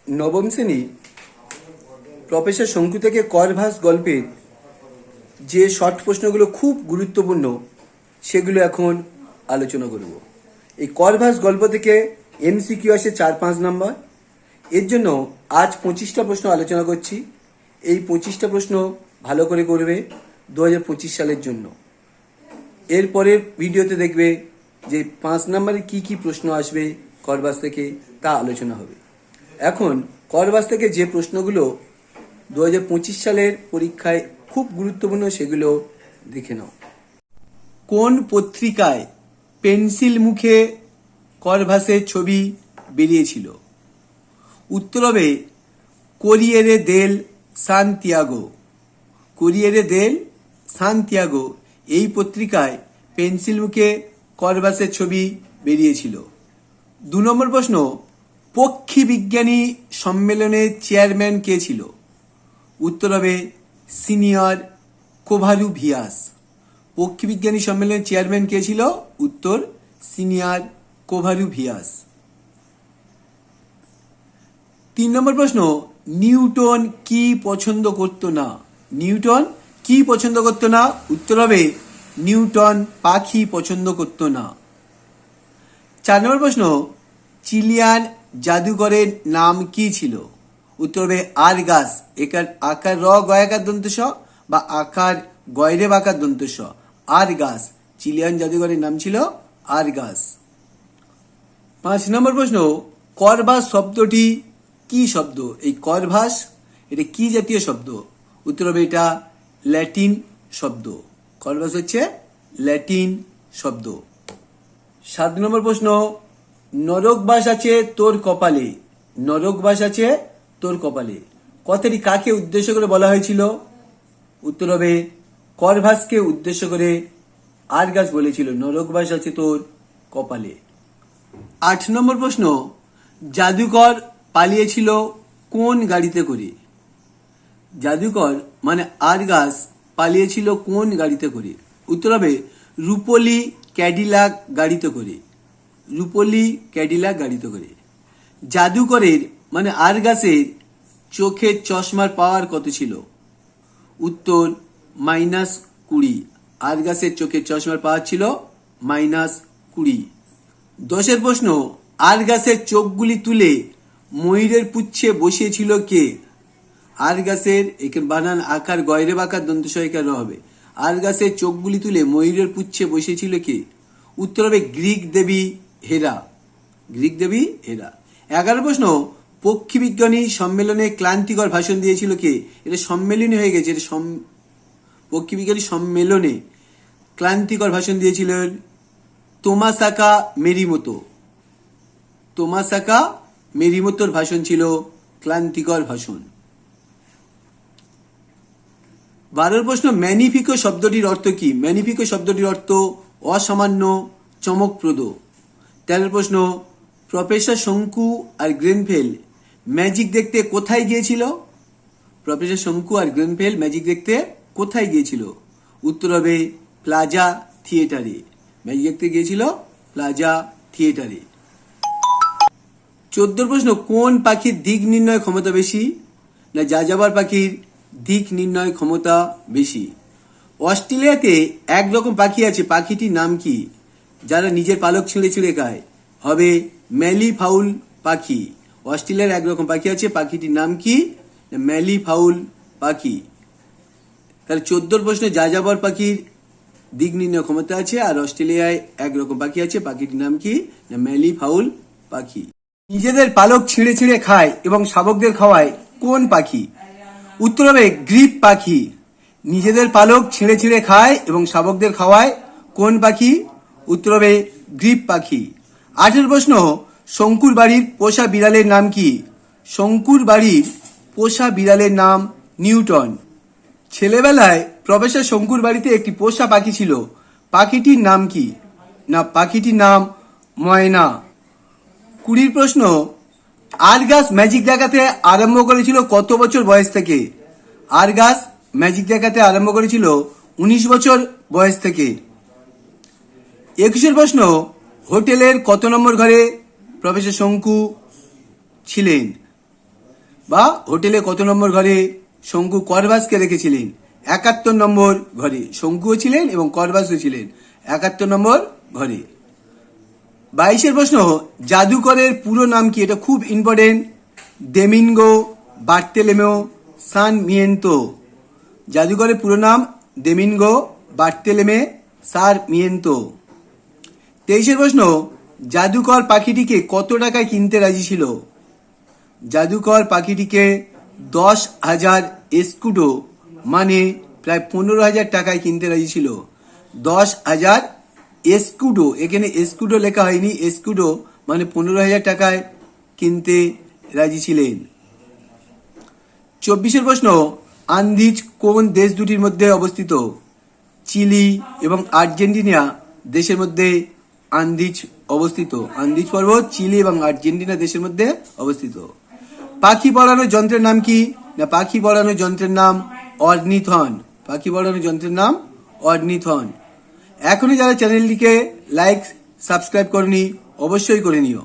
নবম শ্রেণী প্রফেসর শঙ্কু থেকে করভাস গল্পের যে শর্ট প্রশ্নগুলো খুব গুরুত্বপূর্ণ সেগুলো এখন আলোচনা করব। এই করভাস গল্প থেকে এমসিকিউ আসে 4-5 নম্বর। এর জন্য আজ 25টা প্রশ্ন আলোচনা করছি। এই 25টা প্রশ্ন ভালো করে করবে 2025 সালের জন্য। এরপরের ভিডিওতে দেখবে যে 5 নম্বরে কি কি প্রশ্ন আসবে করভাস থেকে তা আলোচনা হবে। এখন করভাস থেকে যে প্রশ্নগুলো 2025 সালের পরীক্ষায় খুব গুরুত্বপূর্ণ সেগুলো দেখে নাও। কোন পত্রিকায় পেন্সিল মুখে করভাসের ছবি বেরিয়েছিল? উত্তর হবে কোরিয়েরে দেল সান্তিয়াগো। কোরিয়েরে দেল সান্তিয়াগো এই পত্রিকায় পেন্সিল মুখে করভাসের ছবি বেরিয়েছিল। 2 নম্বর প্রশ্ন, পক্ষী বিজ্ঞানী সম্মেলনের চেয়ারম্যান কে ছিল? উত্তর হবে সিনিয়র কোভালুভিয়াস। পক্ষী বিজ্ঞানী সম্মেলনের চেয়ারম্যান কে ছিল? উত্তর সিনিয়র কোভালুভিয়াস। 3 নম্বর প্রশ্ন, নিউটন কি পছন্দ করত না? নিউটন কি পছন্দ করত না? উত্তর হবে নিউটন পাখি পছন্দ করত না। 4 নম্বর প্রশ্ন, চিলিয়ান জাদুকরের নাম কি ছিল? উত্তর হবে আরগাস। আকার র গয়াকার দন্ত স বা আকার গয়রে বাকার দন্ত স, আরগাস। চিলিয়ান জাদুকরের নাম ছিল আরগাস। 5 নম্বর প্রশ্ন, করভাস শব্দটি কি শব্দ? এই করভাস এটা কি জাতীয় শব্দ? উত্তর হবে এটা ল্যাটিন শব্দ। করভাস হচ্ছে ল্যাটিন শব্দ। 7 নম্বর প্রশ্ন, নরকবাস আছে তোর কপালে। নরকবাস আছে তোর কপালে কথাটি কাকে উদ্দেশ্য করে বলা হয়েছিল? উত্তর হবে করভাসকে উদ্দেশ্য করে আরগাস বলেছিল নরকবাস আছে তোর কপালে। 8 নম্বর প্রশ্ন, জাদুকর পালিয়েছিল কোন গাড়িতে করে? জাদুকর মানে আরগাস পালিয়েছিল কোন গাড়িতে করে? উত্তর হবে রুপোলি ক্যাডিলাক গাড়িতে করে। রুপোলি ক্যাডিলাক গাড়িতে করে। জাদুকরের মানে আরগাসের চোখের চশমার পাওয়ার কত ছিল? উত্তর -20। আরগাসের চোখের চশমার পাওয়ার ছিল -20। 10 প্রশ্ন, আরগাসের চোখগুলি তুলে ময়ূরের পুচ্ছে বসিয়েছিল কে? আরগাসের এখানে বানান আকার গয়রে বাকার দন্ত সহায়িকার হবে। আরগাসের চোখগুলি তুলে ময়ূরের পুচ্ছে বসিয়েছিল কে? উত্তর হবে গ্রিক দেবী হেরা। গ্রিক দেবী হেরা। 11 প্রশ্ন, পক্ষী বিজ্ঞানী সম্মেলনে ক্লান্তিকর ভাষণ দিয়েছিল কে? এটা সম্মেলনী হয়ে গেছে। পক্ষী বিজ্ঞানী সম্মেলনে ক্লান্তিকর ভাষণ দিয়েছিলেন তোমাসাকা মেরিমোতো। তোমাসাকা মেরিমোতোর ভাষণ ছিল ক্লান্তিকর ভাষণ। 12 প্রশ্ন, ম্যানিফিকো শব্দটির অর্থ কি? ম্যানিফিকো শব্দটির অর্থ অসামান্য, চমকপ্রদ। 13 প্রশ্ন, প্রফেসর শঙ্কু আর গ্রেনফেল ম্যাজিক দেখতে কোথায় গিয়েছিল? প্রফেসর শঙ্কু আর গ্রেনফেল ম্যাজিক দেখতে কোথায় গিয়েছিল? উত্তর হবে প্লাজা থিয়েটারে। ম্যাজিক দেখতে গিয়েছিল প্লাজা থিয়েটারে। 14 প্রশ্ন, কোন পাখির দিক নির্ণয় ক্ষমতা বেশি? না যাযাবর পাখির দিক নির্ণয় ক্ষমতা বেশি। অস্ট্রেলিয়াতে একরকম পাখি আছে, পাখিটির নাম কি? যারা নিজের পালক ছিঁড়ে ছিঁড়ে খায়। হবে ম্যালি ফাউল পাখি। অস্ট্রেলিয়ার একরকম পাখি আছে, পাখিটির নাম কি? ম্যালি ফাউল পাখি। তাহলে 14 প্রশ্নে যাযাবর পাখির দিক নির্ণয় ক্ষমতা আছে, আর অস্ট্রেলিয়ায় একরকম পাখি আছে, পাখিটির নাম কি? ম্যালি ফাউল পাখি। নিজেদের পালক ছিঁড়ে ছিঁড়ে খায় এবং শাবকদের খাওয়ায় কোন পাখি? উত্তর হবে গ্রিপ পাখি। নিজেদের পালক ছিঁড়ে ছিঁড়ে খায় এবং শাবকদের খাওয়ায় কোন পাখি? উত্তর হবে গ্রিপ পাখি। 18 প্রশ্ন, শঙ্কুর বাড়ির পোষা বিড়ালের নাম কি? শঙ্কুর বাড়ির পোষা বিড়ালের নাম নিউটন। ছেলেবেলায় প্রফেসর শঙ্কুর বাড়িতে একটি পোষা পাখি ছিল, পাখিটির নাম কি? না পাখিটির নাম ময়না। 20 প্রশ্ন, আরগাস ম্যাজিক দেখাতে আরম্ভ করেছিল কত বছর বয়স থেকে? আরগাস ম্যাজিক দেখাতে আরম্ভ করেছিল 19 বছর বয়স থেকে। 21 প্রশ্ন, হোটেলের কত নম্বর ঘরে প্রফেসর শঙ্কু ছিলেন? বা হোটেলে কত নম্বর ঘরে শঙ্কু করবাসকে রেখেছিলেন? 71 নম্বর ঘরে শঙ্কুও ছিলেন এবং করবাসও ছিলেন 71 নম্বর ঘরে। 22 প্রশ্ন, জাদুকরের পুরো নাম কি? এটা খুব ইম্পর্টেন্ট। দেমিনগো বার্তেলেমেও সারমিয়েন্তো। জাদুকরের পুরো নাম দেমিনগো বার্তেলেমে সারমিয়েন্তো। 23 প্রশ্ন, জাদুকর পাখিটিকে কত টাকায় কিনতে রাজি ছিল? জাদুকর পাখিটিকে 10,000 এস্কুডো মানে প্রায় 15,000 টাকায় কিনতে রাজি ছিল। 10,000 এস্কুডো, এখানে এস্কুডো লেখা হয়নি, এস্কুডো মানে 15,000 টাকায় কিনতে রাজি ছিলেন। 24 প্রশ্ন, আন্দিজ কোন দেশ দুটির মধ্যে অবস্থিত? চিলি এবং আর্জেন্টিনা দেশের মধ্যে আন্দিজ অবস্থিত। আন্দিজ পর্বত চিলি এবং আর্জেন্টিনা দেশের মধ্যে অবস্থিত। পাখি পড়ানোর যন্ত্রের নাম কি? না, পাখি পড়ানোর যন্ত্রের নাম অর্নিথন। পাখি পড়ানোর যন্ত্রের নাম অর্নিথন। এখনই যারা চ্যানেলটিকে লাইক সাবস্ক্রাইব করনি অবশ্যই করে নিও।